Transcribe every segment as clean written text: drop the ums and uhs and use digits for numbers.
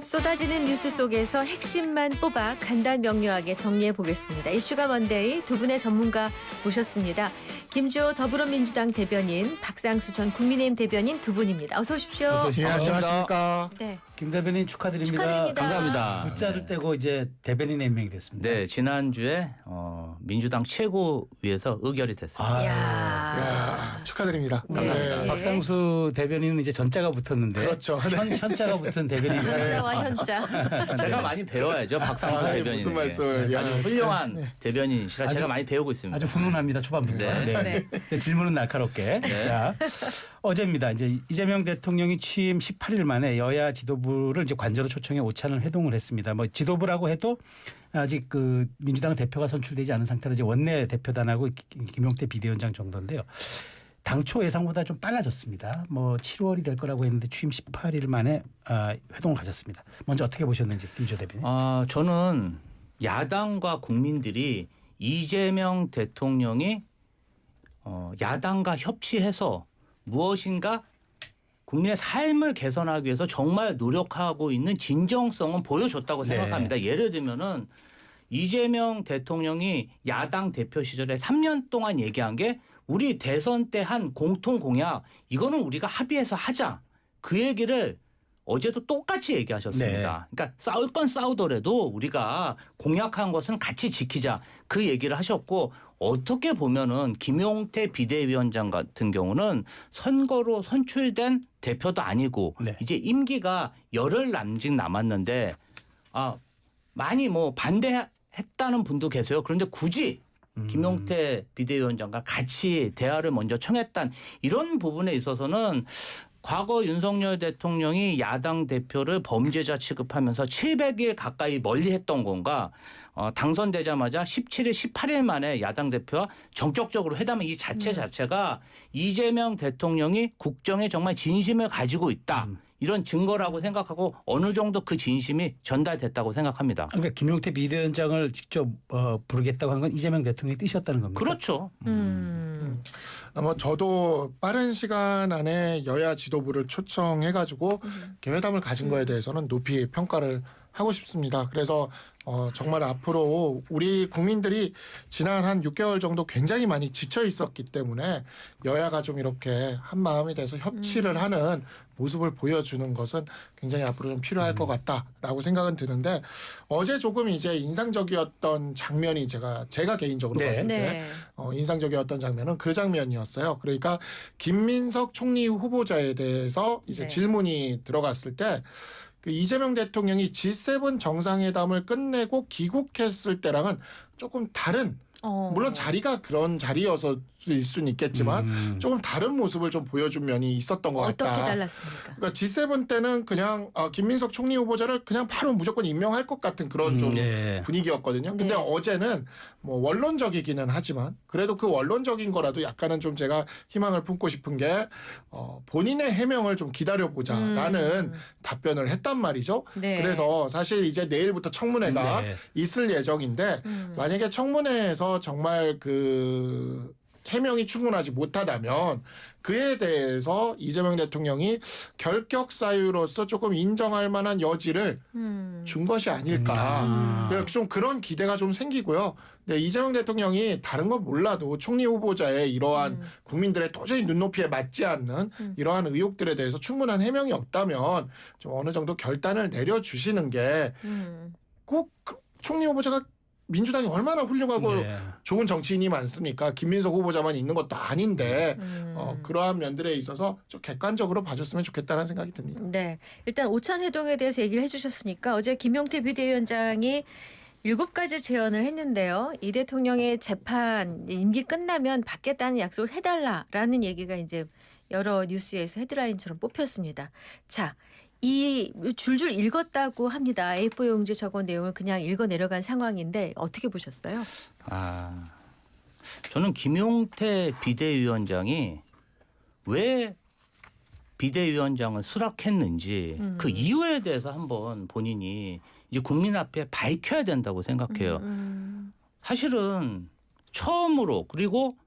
쏟아지는 뉴스 속에서 핵심만 뽑아 간단 명료하게 정리해 보겠습니다. 이슈가 먼데이 두 분의 전문가 모셨습니다. 김주호 더불어민주당 대변인, 박상수 전 국민의힘 대변인 두 분입니다. 어서 오십시오. 어서 오십시오. 안녕하십니까. 네. 김 대변인 축하드립니다. 축하드립니다. 감사합니다. 부자를 떼고 이제 대변인에 임명이 됐습니다. 네, 지난주에 민주당 최고위에서 의결이 됐습니다. 야, 축하드립니다. 네. 감사합니다. 박상수 대변인은 이제 전자가 붙었는데 그렇죠. 현자가 붙은 대변인. 현자와 현자. 제가 많이 배워야죠. 박상수 대변인. 무슨 말씀을. 아주 훌륭한 대변인이시라 제가 많이 배우고 있습니다. 아주 훈훈합니다. 초반부터. 네. 네, 질문은 날카롭게. 자, 어제입니다. 이제 이재명 대통령이 취임 18일 만에 여야 지도부를 이제 관저로 초청해 오찬을 회동을 했습니다. 뭐 지도부라고 해도 아직 그 민주당 대표가 선출되지 않은 상태로 이제 원내 대표단하고 김용태 비대위원장 정도인데요. 당초 예상보다 좀 빨라졌습니다. 뭐 7월이 될 거라고 했는데 취임 18일 만에 회동을 가졌습니다. 먼저 어떻게 보셨는지 김주호 대변인. 저는 야당과 국민들이 이재명 대통령이 야당과 협치해서 무엇인가 국민의 삶을 개선하기 위해서 정말 노력하고 있는 진정성은 보여줬다고 생각합니다. 예를 들면은 이재명 대통령이 야당 대표 시절에 3년 동안 얘기한 게 우리 대선 때 한 공통 공약 이거는 우리가 합의해서 하자. 그 얘기를 어제도 똑같이 얘기하셨습니다. 그러니까 싸울 건 싸우더라도 우리가 공약한 것은 같이 지키자. 그 얘기를 하셨고 어떻게 보면은 김용태 비대위원장 같은 경우는 선거로 선출된 대표도 아니고 이제 임기가 열흘 남짓 남았는데 많이 뭐 반대했다는 분도 계세요. 그런데 굳이 김용태 비대위원장과 같이 대화를 먼저 청했단 이런 부분에 있어서는 과거 윤석열 대통령이 야당 대표를 범죄자 취급하면서 700일 가까이 멀리했던 건가 당선되자마자 17일, 18일 만에 야당 대표와 전격적으로 회담한 이 자체가 이재명 대통령이 국정에 정말 진심을 가지고 있다. 이런 증거라고 생각하고 어느 정도 그 진심이 전달됐다고 생각합니다. 그러니까 김용태 비대위원장을 직접 부르겠다고 한 건 이재명 대통령의 뜻이었다는 겁니다. 그렇죠. 저도 빠른 시간 안에 여야 지도부를 초청해가지고 회담을 가진 거에 대해서는 높이 평가를 하고 싶습니다. 그래서 정말 앞으로 우리 국민들이 지난 한 6개월 정도 굉장히 많이 지쳐 있었기 때문에 여야가 좀 이렇게 한 마음이 돼서 협치를 하는 모습을 보여주는 것은 굉장히 앞으로 좀 필요할 것 같다라고 생각은 드는데 어제 조금 이제 인상적이었던 장면이 제가 개인적으로 봤을 때 인상적이었던 장면은 그 장면이었어요. 그러니까 김민석 총리 후보자에 대해서 이제 질문이 들어갔을 때 그 이재명 대통령이 G7 정상회담을 끝내고 귀국했을 때랑은 조금 다른 물론 자리가 그런 자리여서일 수는 있겠지만 조금 다른 모습을 좀 보여준 면이 있었던 것 같다. 어떻게 달랐습니까? 그러니까 G7 때는 그냥 김민석 총리 후보자를 그냥 바로 무조건 임명할 것 같은 그런 좀 분위기였거든요. 근데 어제는 뭐 원론적이기는 하지만 그래도 그 원론적인 거라도 약간은 좀 제가 희망을 품고 싶은 게 본인의 해명을 좀 기다려보자라는 답변을 했단 말이죠. 그래서 사실 이제 내일부터 청문회가 있을 예정인데 만약에 청문회에서 정말 그 해명이 충분하지 못하다면 그에 대해서 이재명 대통령이 결격 사유로서 조금 인정할 만한 여지를 준 것이 아닐까. 좀 그런 기대가 좀 생기고요. 네, 이재명 대통령이 다른 건 몰라도 총리 후보자의 이러한 국민들의 도저히 눈높이에 맞지 않는 이러한 의혹들에 대해서 충분한 해명이 없다면 좀 어느 정도 결단을 내려주시는 게 꼭 총리 후보자가 민주당이 얼마나 훌륭하고 좋은 정치인이 많습니까? 김민석 후보자만 있는 것도 아닌데 그러한 면들에 있어서 좀 객관적으로 봐줬으면 좋겠다는 생각이 듭니다. 네, 일단 오찬 회동에 대해서 얘기를 해주셨으니까 어제 김용태 비대위원장이 7가지 제언을 했는데요. 이 대통령의 재판 임기 끝나면 받겠다는 약속을 해달라라는 얘기가 이제 여러 뉴스에서 헤드라인처럼 뽑혔습니다. 자. 이 줄줄 읽었다고 합니다. A4 용지에 적은 내용을 그냥 읽어 내려간 상황인데 어떻게 보셨어요? 저는 김용태 비대위원장이 왜 비대위원장을 수락했는지 그 이유에 대해서 한번 본인이 이제 국민 앞에 밝혀야 된다고 생각해요. 사실은 처음으로 그리고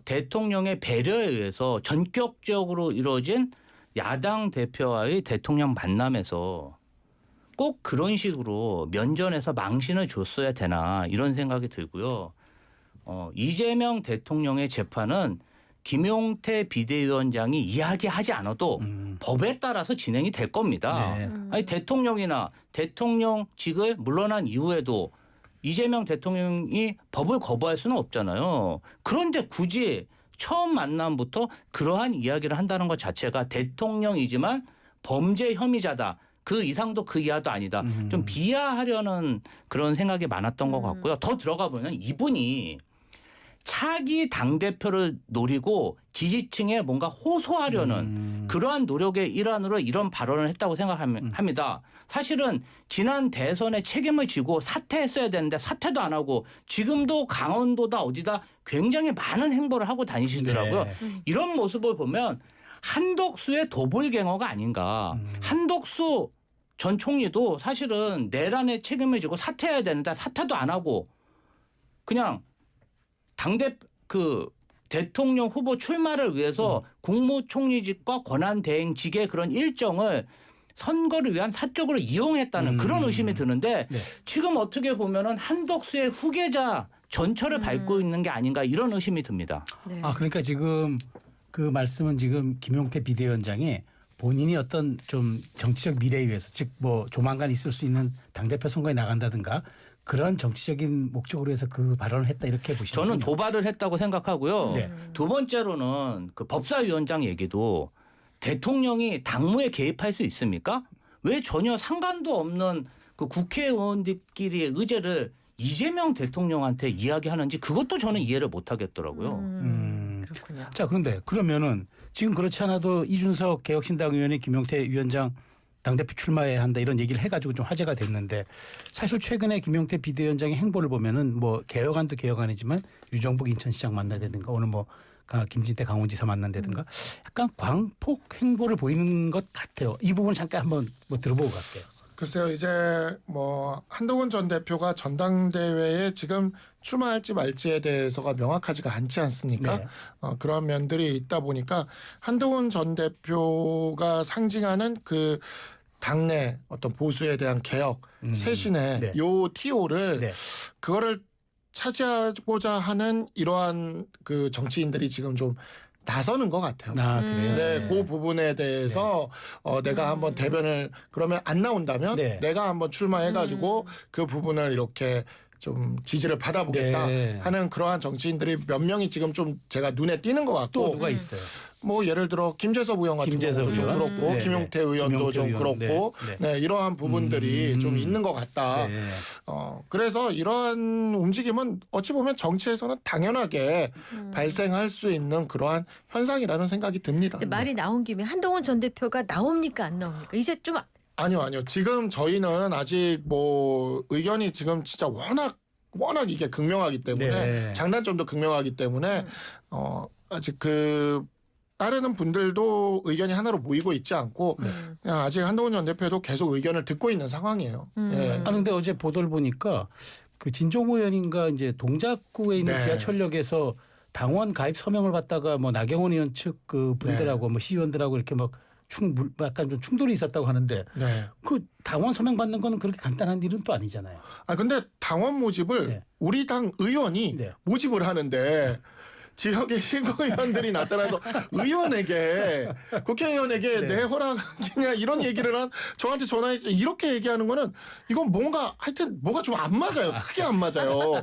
대통령의 배려에 의해서 전격적으로 이루어진 야당 대표와의 대통령 만남에서 꼭 그런 식으로 면전에서 망신을 줬어야 되나 이런 생각이 들고요. 이재명 대통령의 재판은 김용태 비대위원장이 이야기하지 않아도 법에 따라서 진행이 될 겁니다. 네. 아니 대통령이나 대통령직을 물러난 이후에도 이재명 대통령이 법을 거부할 수는 없잖아요. 그런데 굳이 처음 만남부터 그러한 이야기를 한다는 것 자체가 대통령이지만 범죄 혐의자다. 그 이상도 그 이하도 아니다. 좀 비하하려는 그런 생각이 많았던 것 같고요. 더 들어가 보면 이분이 차기 당대표를 노리고 지지층에 뭔가 호소하려는 그러한 노력의 일환으로 이런 발언을 했다고 생각합니다. 사실은 지난 대선에 책임을 지고 사퇴했어야 되는데 사퇴도 안 하고 지금도 강원도다 어디다 굉장히 많은 행보를 하고 다니시더라고요. 네. 이런 모습을 보면 한덕수의 도볼갱어가 아닌가. 한덕수 전 총리도 사실은 내란에 책임을 지고 사퇴해야 되는데 사퇴도 안 하고 그냥 대통령 후보 출마를 위해서 국무총리직과 권한대행직의 그런 일정을 선거를 위한 사적으로 이용했다는 그런 의심이 드는데 네. 지금 어떻게 보면은 한덕수의 후계자 전철을 밟고 있는 게 아닌가 이런 의심이 듭니다. 네. 아 그러니까 지금 그 말씀은 지금 김용태 비대위원장이 본인이 어떤 좀 정치적 미래에 위해서 즉 뭐 조만간 있을 수 있는 당대표 선거에 나간다든가 그런 정치적인 목적으로 해서 그 발언을 했다 이렇게 보시죠. 저는 도발을 했다고 생각하고요. 네. 두 번째로는 그 법사위원장 얘기도 대통령이 당무에 개입할 수 있습니까? 왜 전혀 상관도 없는 그 국회의원들끼리의 의제를 이재명 대통령한테 이야기하는지 그것도 저는 이해를 못 하겠더라고요. 그렇군요. 자 그런데 그러면은 지금 그렇지 않아도 이준석 개혁신당 의원이 김용태 위원장 당대표 출마해야 한다 이런 얘기를 해가지고 좀 화제가 됐는데 사실 최근에 김용태 비대위원장의 행보를 보면은 뭐 개혁안도 개혁안이지만 유정복 인천시장 만나다든가 오늘 뭐 김진태 강원지사 만난다든가 약간 광폭 행보를 보이는 것 같아요. 이 부분 잠깐 한번 뭐 들어보고 갈게요. 글쎄요, 이제 뭐 한동훈 전 대표가 전당대회에 지금 출마할지 말지에 대해서가 명확하지가 않지 않습니까? 네. 그런 면들이 있다 보니까 한동훈 전 대표가 상징하는 그 당내 어떤 보수에 대한 개혁, 쇄신의 네. 요 TO를 네. 그거를 차지하고자 하는 이러한 그 정치인들이 지금 좀 나서는 것 같아요. 아 그래요. 네, 그 부분에 대해서 내가 한번 대변을 그러면 안 나온다면 네. 내가 한번 출마해가지고 그 부분을 이렇게 좀 지지를 받아보겠다 네. 하는 그러한 정치인들이 몇 명이 지금 좀 제가 눈에 띄는 것 또 같고 누가 있어요? 뭐 예를 들어 김재섭 의원 같은 김재섭 경우도 좀 의원. 그렇고 네, 김용태 네. 의원도 김용태 좀 의원. 그렇고 네, 네, 이러한 부분들이 좀 있는 것 같다. 네. 그래서 이러한 움직임은 어찌 보면 정치에서는 당연하게 발생할 수 있는 그러한 현상이라는 생각이 듭니다. 근데 말이 나온 김에 한동훈 전 대표가 나옵니까 안 나옵니까? 이제 좀 아니요. 지금 저희는 아직 뭐 의견이 지금 진짜 워낙 이게 극명하기 때문에 네. 장단점도 극명하기 때문에 아직 그 따르는 분들도 의견이 하나로 모이고 있지 않고 그냥 아직 한동훈 전 대표도 계속 의견을 듣고 있는 상황이에요. 예. 아 근데 어제 보도를 보니까 그 진종호 의원인가 이제 동작구에 있는 네. 지하철역에서 당원 가입 서명을 받다가 뭐 나경원 의원 측 그 분들하고 뭐 시의원들하고 이렇게 막 약간 좀 충돌이 있었다고 하는데 네. 그 당원 서명 받는 거는 그렇게 간단한 일은 또 아니잖아요. 근데 당원 모집을 네. 우리 당 의원이 네. 모집을 하는데 지역의 신고위원들이 나타나서 의원에게 국회의원에게 네. 내 허락이냐 이런 얘기를 저한테 전화해 이렇게 얘기하는 거는 이건 뭔가 하여튼 뭐가 좀 안 맞아요. 크게 안 맞아요.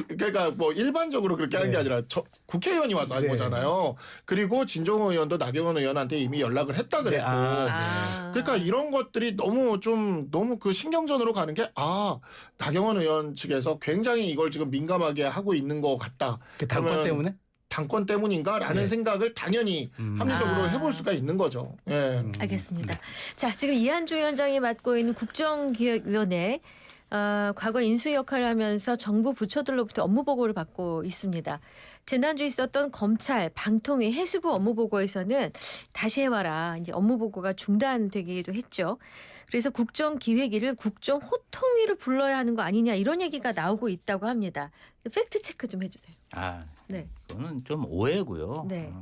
그러니까 뭐 일반적으로 그렇게 하는 게 네. 아니라 국회의원이 와서 한 네. 거잖아요. 그리고 진종호 의원도 나경원 의원한테 이미 연락을 했다 그랬고 그러니까 이런 것들이 너무 그 신경전으로 가는 게 나경원 의원 측에서 굉장히 이걸 지금 민감하게 하고 있는 것 같다. 그 당권 그러면 때문에? 당권 때문인가라는 네. 생각을 당연히 합리적으로 아. 해볼 수가 있는 거죠. 예. 알겠습니다. 자, 지금 이한주 위원장이 맡고 있는 국정기획위원회 과거 인수위 역할을 하면서 정부 부처들로부터 업무 보고를 받고 있습니다. 지난주 있었던 검찰, 방통위, 해수부 업무 보고에서는 다시 해와라. 이제 업무 보고가 중단되기도 했죠. 그래서 국정기획위를 국정호통위를 불러야 하는 거 아니냐 이런 얘기가 나오고 있다고 합니다. 팩트 체크 좀 해주세요. 아, 네. 그거는 좀 오해고요. 네.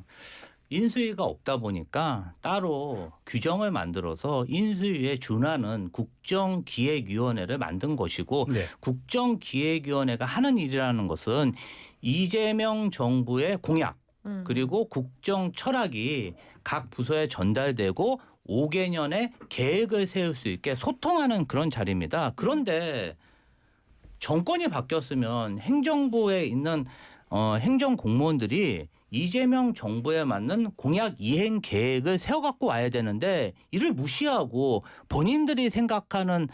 인수위가 없다 보니까 따로 규정을 만들어서 인수위에 준하는 국정기획위원회를 만든 것이고 네. 국정기획위원회가 하는 일이라는 것은 이재명 정부의 공약 그리고 국정 철학이 각 부서에 전달되고 5개년의 계획을 세울 수 있게 소통하는 그런 자리입니다. 그런데 정권이 바뀌었으면 행정부에 있는 행정 공무원들이 이재명 정부에 맞는 공약 이행 계획을 세워갖고 와야 되는데 이를 무시하고 본인들이 생각하는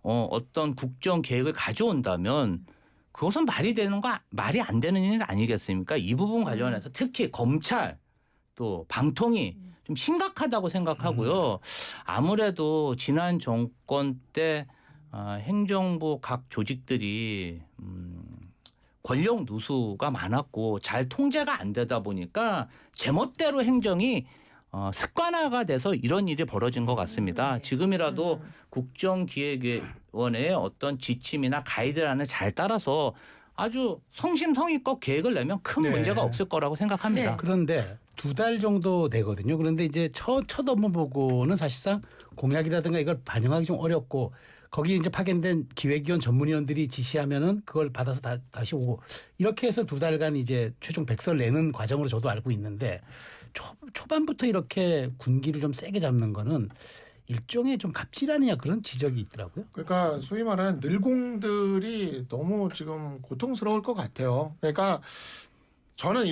어떤 국정 계획을 가져온다면 그것은 말이 안 되는 일 아니겠습니까? 이 부분 관련해서 특히 검찰 또 방통위 좀 심각하다고 생각하고요. 아무래도 지난 정권 때 행정부 각 조직들이 권력 누수가 많았고 잘 통제가 안 되다 보니까 제멋대로 행정이 습관화가 돼서 이런 일이 벌어진 것 같습니다. 지금이라도 국정기획위원회의 어떤 지침이나 가이드라인을 잘 따라서 아주 성심성의껏 계획을 내면 큰 네. 문제가 없을 거라고 생각합니다. 네. 그런데 2달 정도 되거든요. 그런데 이제 첫 업무 보고는 사실상 공약이라든가 이걸 반영하기 좀 어렵고 거기 이제 파견된 기획위원 전문위원들이 지시하면은 그걸 받아서 다시 오고 이렇게 해서 2달간 이제 최종 백서를 내는 과정으로 저도 알고 있는데 초반부터 이렇게 군기를 좀 세게 잡는 거는 일종의 좀 갑질 아니냐 그런 지적이 있더라고요. 그러니까 소위 말하는 늘공들이 너무 지금 고통스러울 것 같아요. 그러니까 저는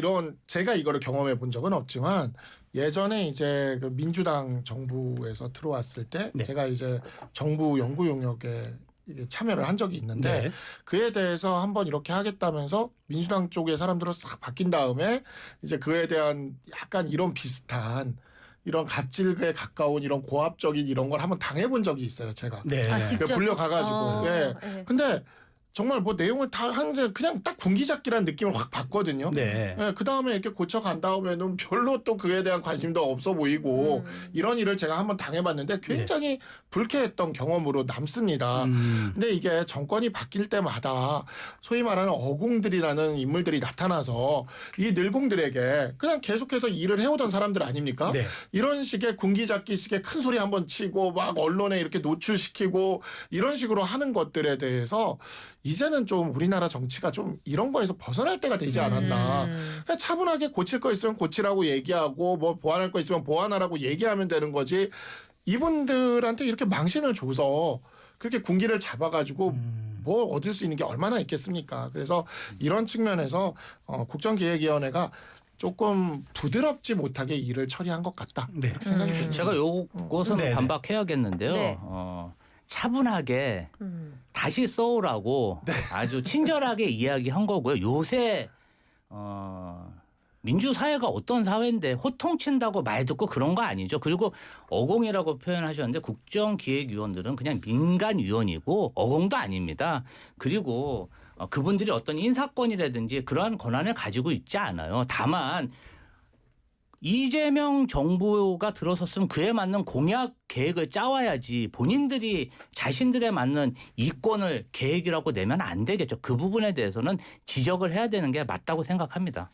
제가 이거를 경험해 본 적은 없지만 예전에 이제 그 민주당 정부에서 들어왔을 때 네. 제가 이제 정부 연구 용역에 이게 참여를 한 적이 있는데 네. 그에 대해서 한번 이렇게 하겠다면서 민주당 쪽의 사람들로 싹 바뀐 다음에 이제 그에 대한 약간 이런 비슷한 이런 갑질에 가까운 이런 고압적인 이런 걸 한번 당해본 적이 있어요, 제가. 네. 직접? 불려가가지고. 예. 네. 근데 정말 뭐 내용을 다 하는데 그냥 딱 군기잡기라는 느낌을 확 받거든요. 네. 예, 그 다음에 이렇게 고쳐간 다음에는 별로 또 그에 대한 관심도 없어 보이고 이런 일을 제가 한번 당해봤는데 굉장히 불쾌했던 경험으로 남습니다. 근데 이게 정권이 바뀔 때마다 소위 말하는 어공들이라는 인물들이 나타나서 이 늘공들에게 그냥 계속해서 일을 해오던 사람들 아닙니까? 네. 이런 식의 군기잡기식의 큰 소리 한번 치고 막 언론에 이렇게 노출시키고 이런 식으로 하는 것들에 대해서 이제는 좀 우리나라 정치가 좀 이런 거에서 벗어날 때가 되지 않았나. 그냥 차분하게 고칠 거 있으면 고치라고 얘기하고 뭐 보완할 거 있으면 보완하라고 얘기하면 되는 거지. 이분들한테 이렇게 망신을 줘서 그렇게 군기를 잡아가지고 뭐 얻을 수 있는 게 얼마나 있겠습니까. 그래서 이런 측면에서 국정기획위원회가 조금 부드럽지 못하게 일을 처리한 것 같다. 네. 그렇게 생각이 듭니다. 제가 요것은 네네. 반박해야겠는데요. 네. 차분하게 다시 써오라고 아주 친절하게 이야기한 거고요. 요새 민주사회가 어떤 사회인데 호통친다고 말 듣고 그런 거 아니죠. 그리고 어공이라고 표현하셨는데 국정기획위원들은 그냥 민간위원이고 어공도 아닙니다. 그리고 그분들이 어떤 인사권이라든지 그러한 권한을 가지고 있지 않아요. 다만 이재명 정부가 들어섰으면 그에 맞는 공약 계획을 짜와야지 본인들이 자신들에 맞는 이권을 계획이라고 내면 안 되겠죠. 그 부분에 대해서는 지적을 해야 되는 게 맞다고 생각합니다.